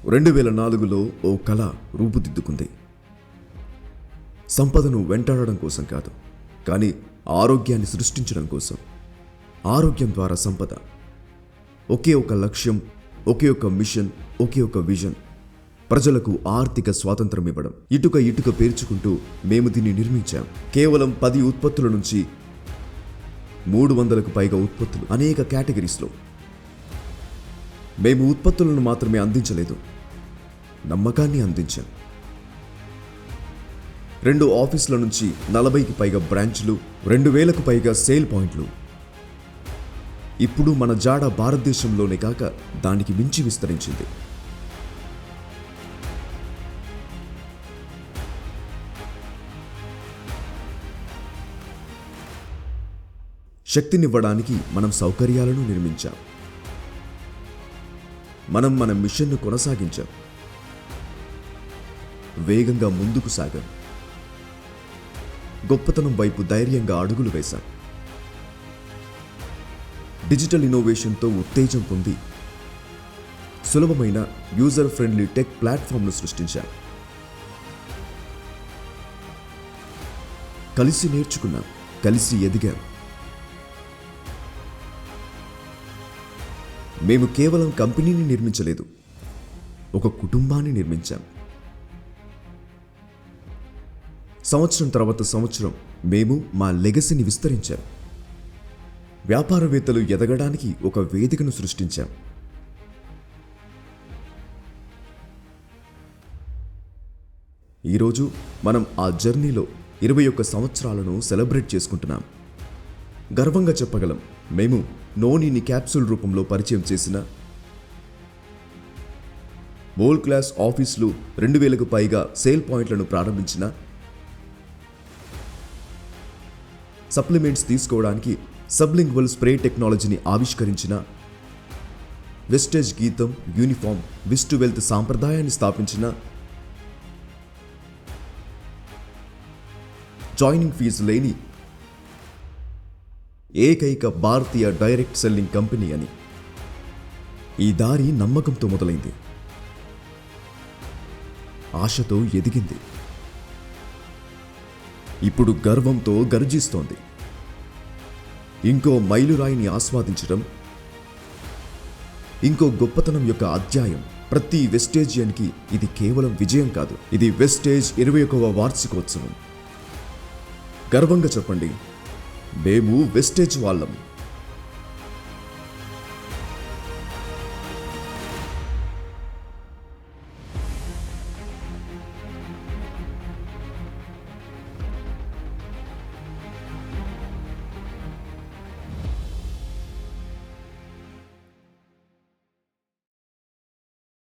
2004లో ఓ కళ రూపుదిద్దుకుంది. సంపదను వెంటాడడం కోసం కాదు, కానీ ఆరోగ్యాన్ని సృష్టించడం కోసం. ఆరోగ్యం ద్వారా సంపద. ఒకే ఒక లక్ష్యం, ఒకే ఒక మిషన్, ఒకే ఒక విజన్. ప్రజలకు ఆర్థిక స్వాతంత్రం ఇవ్వడం. ఇటుక ఇటుక పేర్చుకుంటూ మేము దీన్ని నిర్మించాం. కేవలం 10 ఉత్పత్తుల నుంచి 300కు పైగా ఉత్పత్తులు, అనేక కేటగిరీస్లో. మేము ఉత్పత్తులను మాత్రమే అందించలేదు, నమ్మకాన్ని అందించాం. 2 ఆఫీసుల నుంచి 40కి పైగా బ్రాంచ్లు, 2000కు పైగా సేల్ పాయింట్లు. ఇప్పుడు మన జాడ భారతదేశంలోనే కాక దానికి మించి విస్తరించింది. శక్తినివ్వడానికి మనం సౌకర్యాలను నిర్మించాం. మనం మన మిషన్ను కొనసాగించాం. వేగంగా ముందుకు సాగాం. గొప్పతనం వైపు ధైర్యంగా అడుగులు వేశాం. డిజిటల్ ఇన్నోవేషన్తో ఉత్తేజం పొంది సులభమైన యూజర్ ఫ్రెండ్లీ టెక్ ప్లాట్ఫామ్ను సృష్టించాం. కలిసి నేర్చుకున్నాం, కలిసి ఎదిగాం. మేము కేవలం కంపెనీని నిర్మించలేదు, ఒక కుటుంబాన్ని నిర్మించాం. సంవత్సరం తర్వాత సంవత్సరం మేము మా లెగసీని విస్తరించాం. వ్యాపారవేత్తలు ఎదగడానికి ఒక వేదికను సృష్టించాం. ఈరోజు మనం ఆ జర్నీలో 21 సంవత్సరాలను సెలబ్రేట్ చేసుకుంటున్నాం. గర్వంగా చెప్పగలం, మేము నోనీని క్యాప్సూల్ రూపంలో పరిచయం చేసిన, వరల్డ్ క్లాస్ ఆఫీసులు, 2000కు పైగా సేల్ పాయింట్లను ప్రారంభించిన, సప్లిమెంట్స్ తీసుకోవడానికి సబ్లింగ్వల్ స్ప్రే టెక్నాలజీని ఆవిష్కరించిన, వెస్టేజ్ గీతం యూనిఫామ్ విస్ టు వెల్త్ సాంప్రదాయాన్ని స్థాపించిన, జాయినింగ్ ఫీజు లేని ఏకైక భారతీయ డైరెక్ట్ సెల్లింగ్ కంపెనీ అని. ఈ దారి నమ్మకంతో మొదలైంది, ఆశతో ఎదిగింది, ఇప్పుడు గర్వంతో గర్జిస్తోంది. ఇంకో మైలురాయిని ఆస్వాదించడం, ఇంకో గొప్పతనం యొక్క అధ్యాయం. ప్రతి వెస్టేజియన్కి ఇది కేవలం విజయం కాదు, ఇది వెస్టేజ్ 21వ వార్షికోత్సవం. గర్వంగా చెప్పండి, మేము వెస్టేజ్ వాళ్ళం.